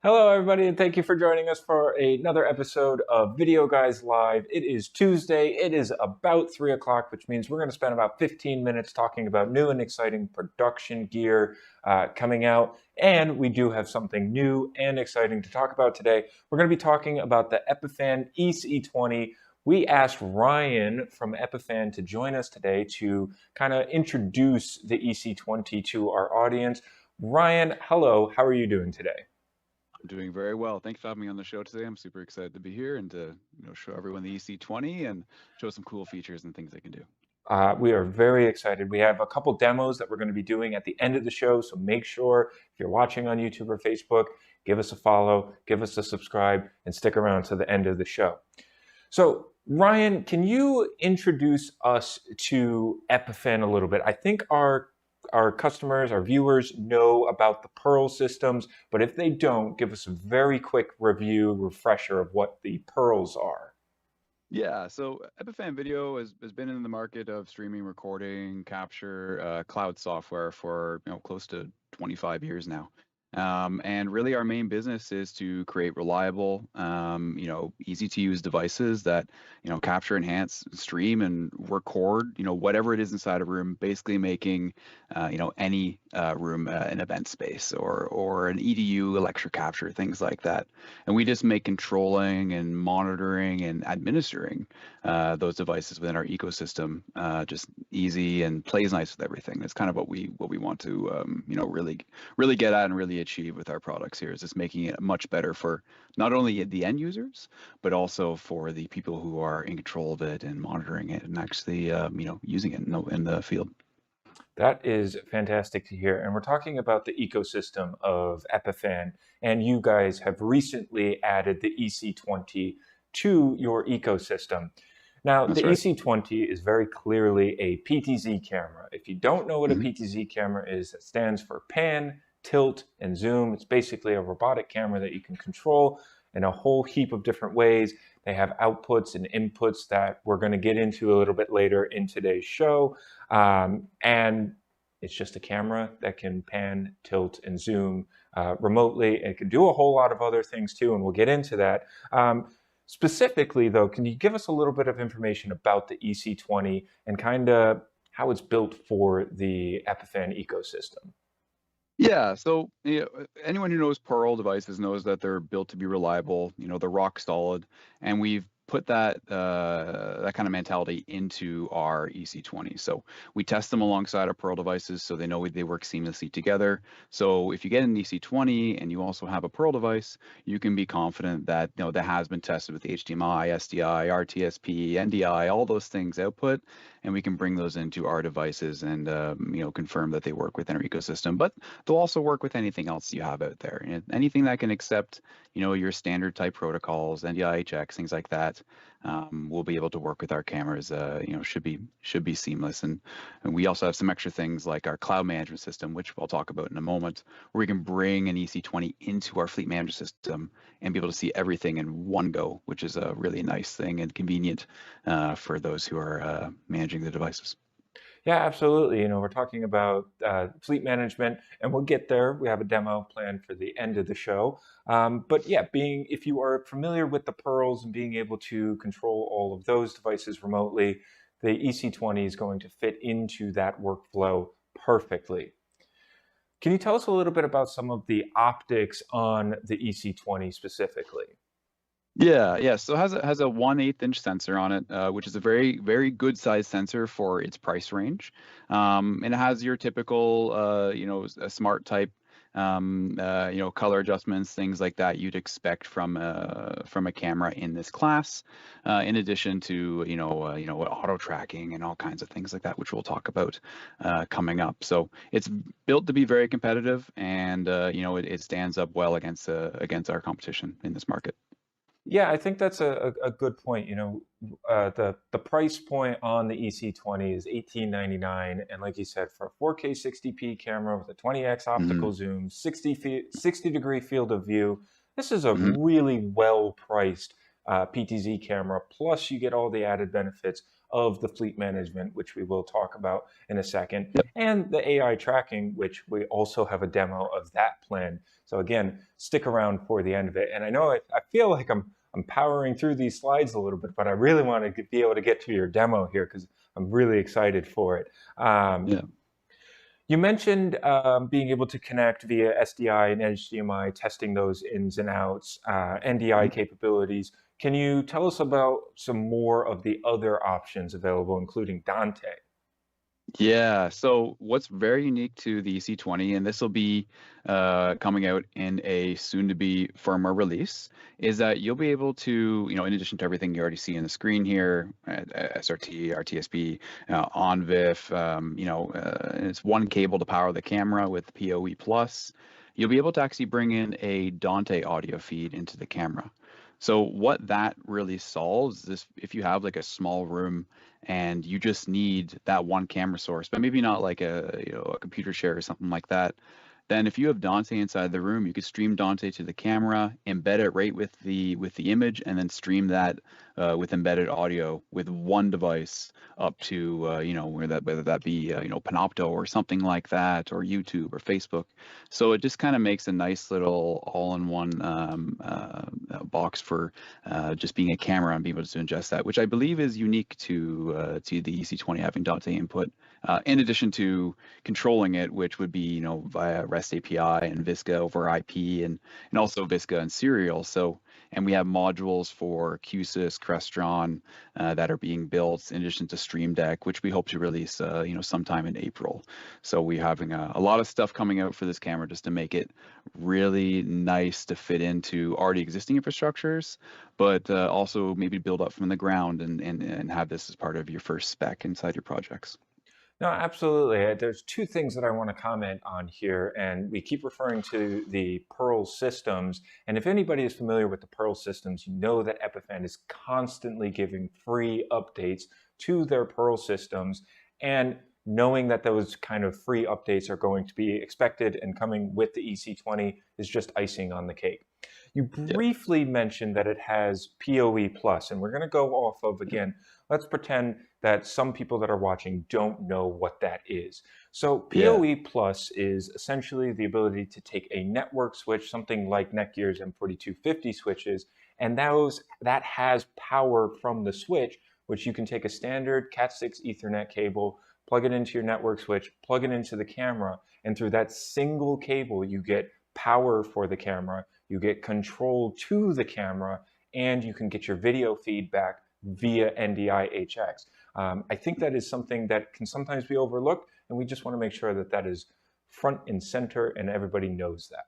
Hello, everybody, and thank you for joining us for another episode of Video Guys Live. It is Tuesday. It is about 3 o'clock, which means we're going to spend about 15 minutes talking about new and exciting production gear coming out. And we do have something new and exciting to talk about today. We're going to be talking about the Epiphan EC20. We asked Ryan from Epiphan to join us today to kind of introduce the EC20 to our audience. Ryan, hello. How are you doing today? I'm doing very well. Thanks for having me on the show today. I'm super excited to be here and to show everyone the EC20 and show some cool features and things they can do. We are very excited. We have a couple demos that we're going to be doing at the end of the show, so make sure if you're watching on YouTube or Facebook, give us a follow, give us a subscribe, and stick around to the end of the show. So, Ryan, can you introduce us to Epiphan a little bit? I think our customers, our viewers know about the Pearl systems, but if they don't, give us a very quick review, refresher of what the Pearls are. Yeah, so Epiphan Video has been in the market of streaming, recording, capture, cloud software for close to 25 years now. And really, our main business is to create reliable, easy to use devices that, capture, enhance, stream, and record, whatever it is inside a room, basically making, any room an event space or an EDU, a lecture capture, things like that. And we just make controlling and monitoring and administering those devices within our ecosystem just easy and plays nice with everything. That's kind of what we want to, really get at and really achieve with our products here is just making it much better for not only the end users, but also for the people who are in control of it and monitoring it and actually, using it in the field. That is fantastic to hear. And we're talking about the ecosystem of Epiphan, and you guys have recently added the EC20 to your ecosystem. Now, That's the right. EC20 is very clearly a PTZ camera. If you don't know what a Hmm. PTZ camera is, it stands for pan, tilt, and zoom. It's basically a robotic camera that you can control in a whole heap of different ways. They have outputs and inputs that we're going to get into a little bit later in today's show. And it's just a camera that can pan, tilt, and zoom remotely. It can do a whole lot of other things too, and we'll get into that. Specifically, though, can you give us a little bit of information about the EC20 and kind of how it's built for the Epiphan ecosystem? Yeah, so anyone who knows Pearl devices knows that they're built to be reliable. They're rock solid, and we've put that kind of mentality into our EC20. So we test them alongside our Pearl devices, so they know they work seamlessly together. So if you get an EC20 and you also have a Pearl device, you can be confident that that has been tested with HDMI, SDI, RTSP, NDI, all those things output, and we can bring those into our devices and confirm that they work within our ecosystem. But they'll also work with anything else you have out there. Anything that can accept, your standard type protocols, NDI, HX, things like that. We'll be able to work with our cameras. Should be seamless. And we also have some extra things like our cloud management system, which I'll talk about in a moment, where we can bring an EC20 into our fleet management system and be able to see everything in one go, which is a really nice thing and convenient for those who are managing the devices. Yeah, absolutely. We're talking about fleet management, and we'll get there. We have a demo planned for the end of the show. But yeah, if you are familiar with the Pearls and being able to control all of those devices remotely, the EC20 is going to fit into that workflow perfectly. Can you tell us a little bit about some of the optics on the EC20 specifically? Yeah. So it has a 1/8 inch sensor on it, which is a very, very good size sensor for its price range. And it has your typical, a smart type, color adjustments, things like that you'd expect from a camera in this class. In addition to, auto tracking and all kinds of things like that, which we'll talk about coming up. So it's built to be very competitive, and it stands up well against our competition in this market. Yeah, I think that's a good point. The price point on the EC20 is 1899, and like you said, for a 4K 60p camera with a 20x Hmm. optical zoom, 60 degree field of view, this is a Hmm. really well priced PTZ camera, plus you get all the added benefits of the fleet management, which we will talk about in a second, Yep. and the AI tracking, which we also have a demo of that plan. So again, stick around for the end of it. And I know I feel like I'm powering through these slides a little bit, but I really want to be able to get to your demo here because I'm really excited for it. Yeah. You mentioned being able to connect via SDI and HDMI, testing those ins and outs, NDI capabilities. Can you tell us about some more of the other options available, including Dante? Yeah, so what's very unique to the EC20, and this will be coming out in a soon-to-be firmware release, is that you'll be able to, in addition to everything you already see on the screen here, SRT, RTSP, ONVIF, and it's one cable to power the camera with PoE Plus. You'll be able to actually bring in a Dante audio feed into the camera. So what that really solves is if you have like a small room and you just need that one camera source, but maybe not like a computer share or something like that, then if you have Dante inside the room, you could stream Dante to the camera, embed it right with the image, and then stream that with embedded audio with one device up to whether that be Panopto or something like that, or YouTube or Facebook. So it just kind of makes a nice little all-in-one box for just being a camera and being able to ingest that, which I believe is unique to the EC20 having Dante input. In addition to controlling it, which would be via REST API and Visca over IP, and also Visca and Serial. And we have modules for QSys, Crestron that are being built in addition to Stream Deck, which we hope to release sometime in April. So we're having a lot of stuff coming out for this camera just to make it really nice to fit into already existing infrastructures, but also maybe build up from the ground and have this as part of your first spec inside your projects. No, absolutely. There's two things that I want to comment on here, and we keep referring to the Pearl systems. And if anybody is familiar with the Pearl systems, you know that Epiphan is constantly giving free updates to their Pearl systems. And knowing that those kind of free updates are going to be expected and coming with the EC20 is just icing on the cake. You briefly mentioned that it has PoE Plus, and we're going to go off of, again, let's pretend that some people that are watching don't know what that is. So PoE Plus is essentially the ability to take a network switch, something like Netgear's M4250 switches, and that has power from the switch, which you can take a standard Cat6 Ethernet cable, plug it into your network switch, plug it into the camera, and through that single cable, you get power for the camera, you get control to the camera, and you can get your video feedback via NDI HX. I think that is something that can sometimes be overlooked, and we just want to make sure that that is front and center and everybody knows that.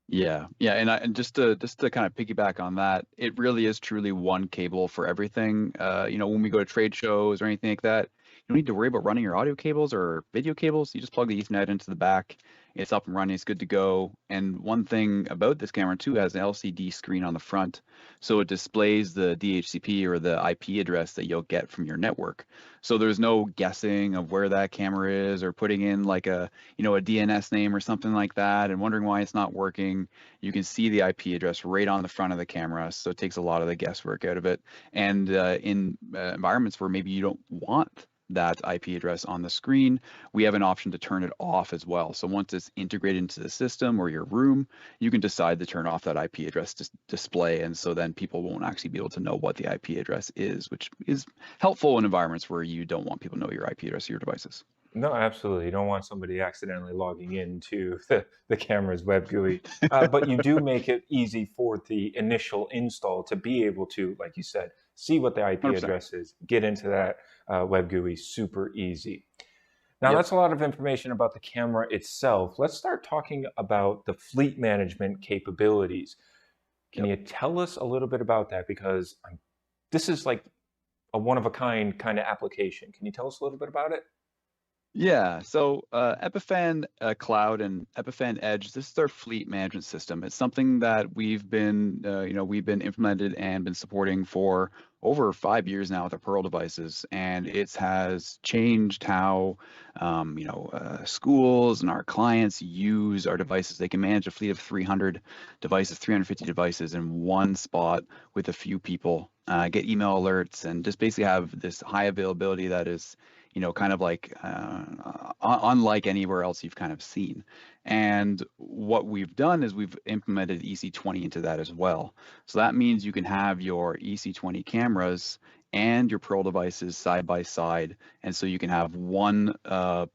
Yeah, and just to kind of piggyback on that, it really is truly one cable for everything. When we go to trade shows or anything like that, you don't need to worry about running your audio cables or video cables. You just plug the Ethernet into the back. It's up and running. It's good to go. And one thing about this camera too, has an LCD screen on the front, so it displays the DHCP or the IP address that you'll get from your network. So there's no guessing of where that camera is or putting in like a DNS name or something like that and wondering why it's not working. You can see the IP address right on the front of the camera, so it takes a lot of the guesswork out of it. And in environments where maybe you don't want that IP address on the screen, we have an option to turn it off as well. So once it's integrated into the system or your room, you can decide to turn off that IP address display, and so then people won't actually be able to know what the IP address is, which is helpful in environments where you don't want people to know your IP address of your devices. No, absolutely. You don't want somebody accidentally logging into the camera's web GUI. But you do make it easy for the initial install to be able to, like you said, see what the IP 100%. address is, get into that web GUI super easy. Now, that's a lot of information about the camera itself. Let's start talking about the fleet management capabilities. Can you tell us a little bit about that? Because this is like a one-of-a-kind kind of application. Can you tell us a little bit about it? Yeah, so Epiphan Cloud and Epiphan Edge, this is our fleet management system. It's something that we've been implemented and been supporting for over 5 years now with the Pearl devices, and it has changed how schools and our clients use our devices. They can manage a fleet of 300 devices, 350 devices in one spot with a few people, get email alerts, and just basically have this high availability that is, kind of like unlike anywhere else you've kind of seen. And what we've done is we've implemented EC20 into that as well. So that means you can have your EC20 cameras and your Pearl devices side by side, and so you can have one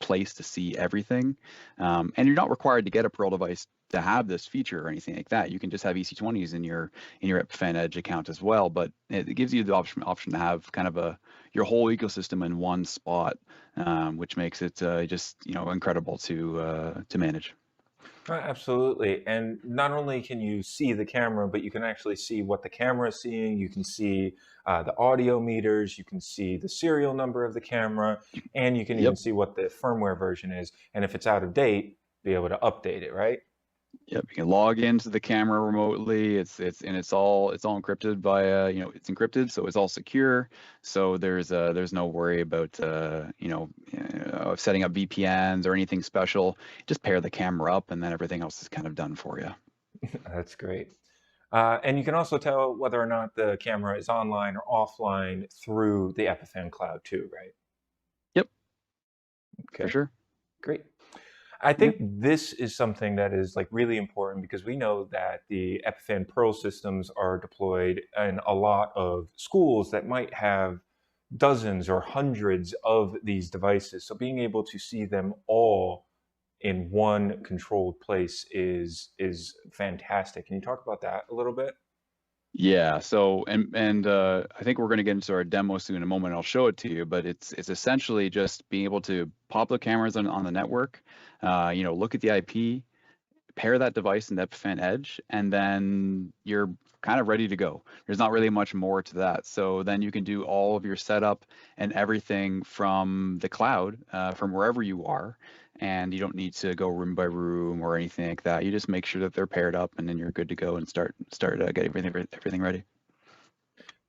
place to see everything. And you're not required to get a Pearl device to have this feature or anything like that. You can just have EC20s in your Epiphan Edge account as well. But it gives you the option to have kind of your whole ecosystem in one spot, which makes it just incredible to manage. Absolutely. And not only can you see the camera, but you can actually see what the camera is seeing. You can see the audio meters, you can see the serial number of the camera, and you can even Yep. see what the firmware version is. And if it's out of date, be able to update it, right? Yep, you can log into the camera remotely. It's all encrypted via, it's encrypted, so it's all secure. So there's no worry about setting up VPNs or anything special. Just pair the camera up, and then everything else is kind of done for you. That's great. And you can also tell whether or not the camera is online or offline through the Epiphan Cloud too, right? Yep, Okay, for sure. great. I Yep. think this is something that is like really important because we know that the Epiphan Pearl systems are deployed in a lot of schools that might have dozens or hundreds of these devices. So being able to see them all in one controlled place is fantastic. Can you talk about that a little bit? Yeah, so and I think we're going to get into our demo soon in a moment. I'll show it to you, but it's essentially just being able to pop the cameras on the network, look at the IP, pair that device in the Epiphan Edge, and then you're kind of ready to go. There's not really much more to that. So then you can do all of your setup and everything from the cloud, from wherever you are, and you don't need to go room by room or anything like that. You just make sure that they're paired up, and then you're good to go and start get everything ready.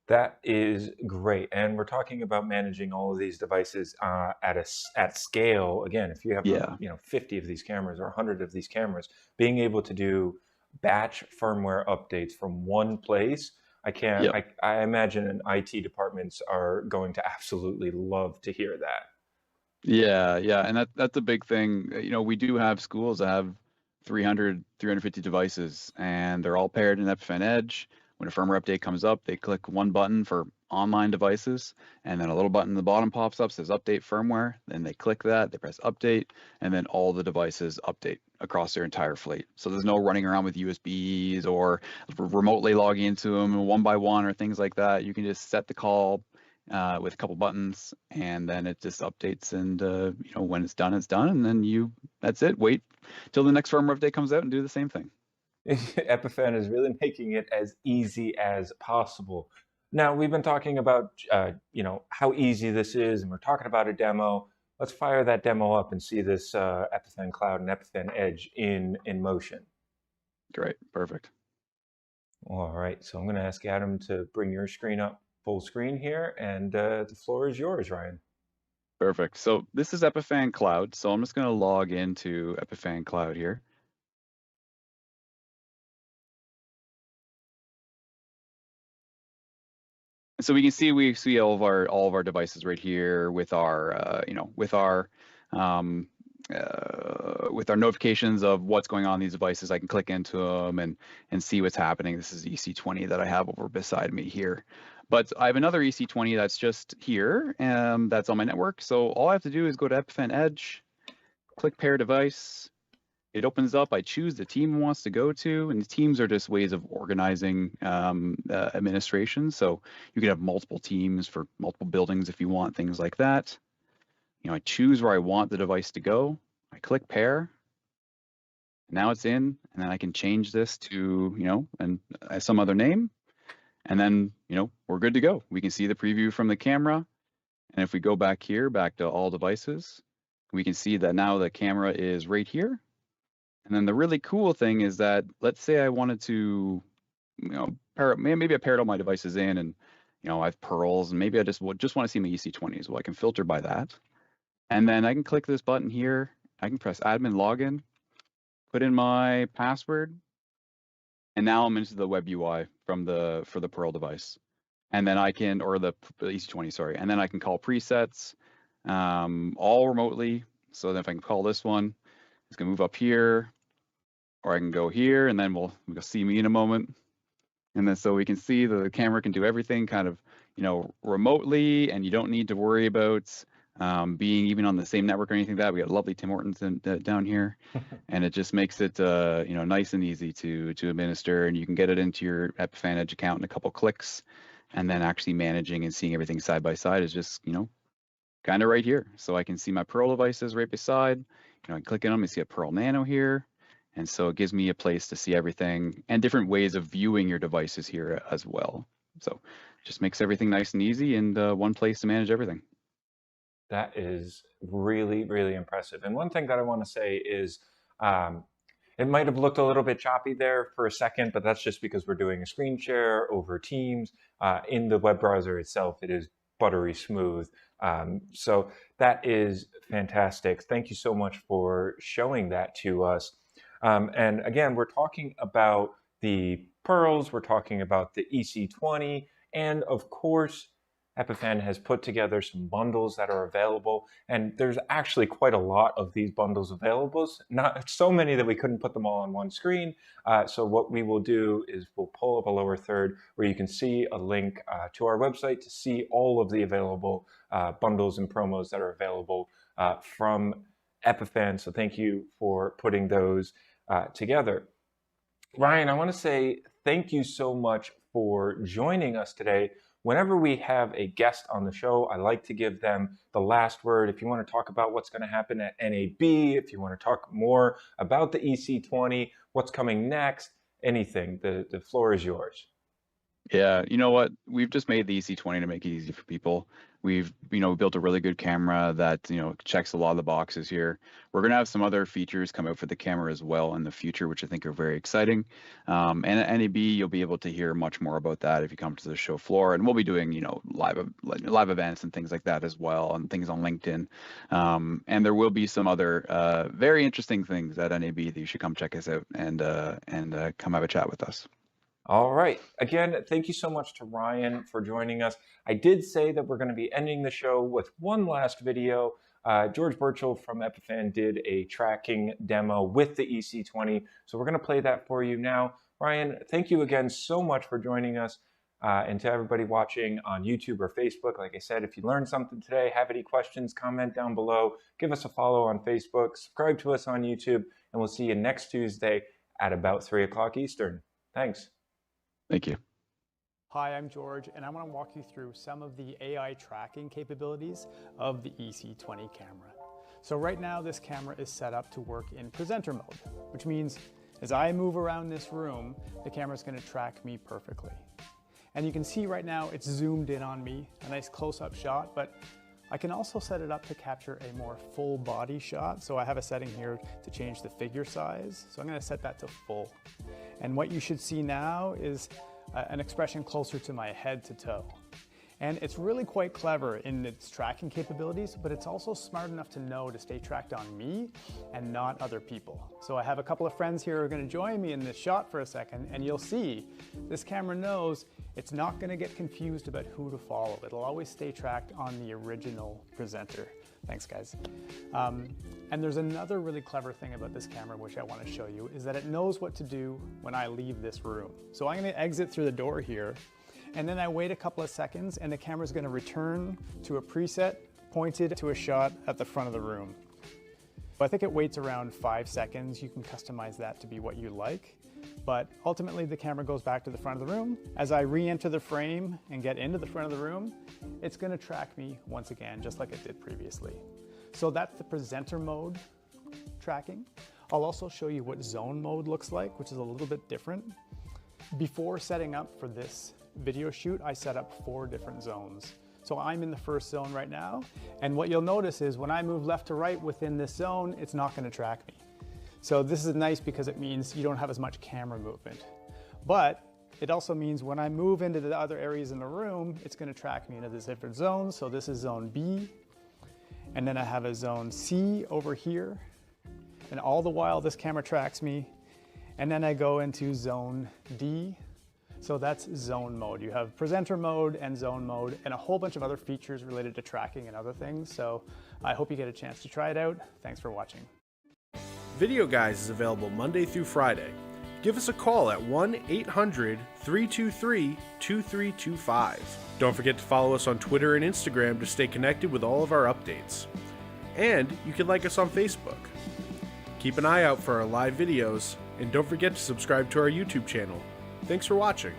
That is great. And we're talking about managing all of these devices at scale. Again, if you have Yeah. 50 of these cameras or 100 of these cameras, being able to do batch firmware updates from one place, I can't. Yep. I imagine an IT departments are going to absolutely love to hear that. Yeah, yeah, and that's a big thing. We do have schools that have 300, 350 devices, and they're all paired in Epiphan Edge. When a firmware update comes up, they click one button for online devices, and then a little button in the bottom pops up, says update firmware. Then they click that, they press update, and then all the devices update across their entire fleet. So there's no running around with USBs or remotely logging into them one by one or things like that. You can just set the call with a couple buttons, and then it just updates. And when it's done, and then that's it. Wait till the next firmware update comes out and do the same thing. Epiphan is really making it as easy as possible. Now we've been talking about how easy this is, and we're talking about a demo. Let's fire that demo up and see this Epiphan Cloud and Epiphan Edge in motion. Great, perfect. All right, so I'm going to ask Adam to bring your screen up full screen here, and the floor is yours, Ryan. Perfect. So this is Epiphan Cloud. So I'm just going to log into Epiphan Cloud here. So we see all of our devices right here with our with our notifications of what's going on in these devices. I can click into them and see what's happening. This is EC20 that I have over beside me here. But I have another EC20 that's just here, that's on my network. So all I have to do is go to Epiphan Edge, click pair device. It opens up. I choose the team it wants to go to, and the teams are just ways of organizing administration. So you can have multiple teams for multiple buildings if you want, things like that. I choose where I want the device to go. I click pair. Now it's in, and then I can change this to, some other name, and then, we're good to go. We can see the preview from the camera. And if we go back here, back to all devices, we can see that now the camera is right here. And then the really cool thing is that, let's say I wanted to, maybe I paired all my devices in, and you know, I have pearls, and maybe I just want to see my EC20s. Well, I can filter by that. And then I can click this button here. I can press admin login, put in my password, and now I'm into the web UI for the Pearl device. And then I can, or the EC20, sorry. And then I can call presets all remotely. So then if I can call this one, it's gonna move up here, or I can go here, and then we'll see me in a moment. And then so we can see the camera can do everything kind of, you know, remotely, and you don't need to worry about being even on the same network or anything like that. We got lovely Tim Hortons down here, and it just makes it you know, nice and easy to administer, and you can get it into your Epiphan Edge account in a couple clicks, and then actually managing and seeing everything side by side is just, you know, kind of right here. So I can see my Pearl devices right beside. You know, I click on them and see a Pearl Nano here. And so it gives me a place to see everything and different ways of viewing your devices here as well. So it just makes everything nice and easy, and one place to manage everything. That is really, really impressive. And one thing that I want to say is it might have looked a little bit choppy there for a second, but that's just because we're doing a screen share over Teams. In the web browser itself, it is buttery smooth. So that is fantastic. Thank you so much for showing that to us. And again, we're talking about the Pearls, we're talking about the EC20, and of course, Epiphan has put together some bundles that are available, and there's actually quite a lot of these bundles available. Not so many that we couldn't put them all on one screen. So what we will do is we'll pull up a lower third where you can see a link to our website to see all of the available bundles and promos that are available from Epiphan. So thank you for putting those together. Ryan, I want to say thank you so much for joining us today. Whenever we have a guest on the show, I like to give them the last word. If you want to talk about what's going to happen at NAB, if you want to talk more about the EC20, what's coming next, anything, the floor is yours. Yeah, you know what? We've just made the EC20 to make it easy for people. We've, you know, built a really good camera that, you know, checks a lot of the boxes here. We're going to have some other features come out for the camera as well in the future, which I think are very exciting. And at NAB, you'll be able to hear much more about that if you come to the show floor. And we'll be doing, you know, live events and things like that as well, and things on LinkedIn. And there will be some other very interesting things at NAB that you should come check us out and come have a chat with us. All right. Again, thank you so much to Ryan for joining us. I did say that we're going to be ending the show with one last video. George Burchell from Epiphan did a tracking demo with the EC20. So we're going to play that for you now. Ryan, thank you again so much for joining us. And to everybody watching on YouTube or Facebook, like I said, if you learned something today, have any questions, comment down below, give us a follow on Facebook, subscribe to us on YouTube, and we'll see you next Tuesday at about 3 o'clock Eastern. Thanks. Thank you. Hi, I'm George, and I want to walk you through some of the AI tracking capabilities of the EC20 camera. So right now, this camera is set up to work in presenter mode, which means as I move around this room, the camera is going to track me perfectly. And you can see right now it's zoomed in on me, a nice close-up shot, but I can also set it up to capture a more full body shot. So I have a setting here to change the figure size. So I'm going to set that to full. And what you should see now is an expression closer to my head to toe. And it's really quite clever in its tracking capabilities, but it's also smart enough to know to stay tracked on me and not other people. So I have a couple of friends here who are going to join me in this shot for a second, and you'll see this camera knows it's not going to get confused about who to follow. It'll always stay tracked on the original presenter. Thanks, guys. And there's another really clever thing about this camera, which I want to show you, is that it knows what to do when I leave this room. So I'm going to exit through the door here, and then I wait a couple of seconds, and the camera's going to return to a preset pointed to a shot at the front of the room. I think it waits around 5 seconds. You can customize that to be what you like. But ultimately, the camera goes back to the front of the room. As I re-enter the frame and get into the front of the room, it's going to track me once again, just like it did previously. So that's the presenter mode tracking. I'll also show you what zone mode looks like, which is a little bit different. Before setting up for this video shoot, I set up 4 different zones. So I'm in the first zone right now, and what you'll notice is when I move left to right within this zone, it's not going to track me. So this is nice because it means you don't have as much camera movement. But it also means when I move into the other areas in the room, it's going to track me into the different zones. So this is zone B, and then I have a zone C over here. And all the while this camera tracks me. And then I go into zone D. So that's zone mode. You have presenter mode and zone mode and a whole bunch of other features related to tracking and other things. So I hope you get a chance to try it out. Thanks for watching. Video Guys is available Monday through Friday. Give us a call at 1-800-323-2325. Don't forget to follow us on Twitter and Instagram to stay connected with all of our updates. And you can like us on Facebook. Keep an eye out for our live videos, and don't forget to subscribe to our YouTube channel. Thanks for watching.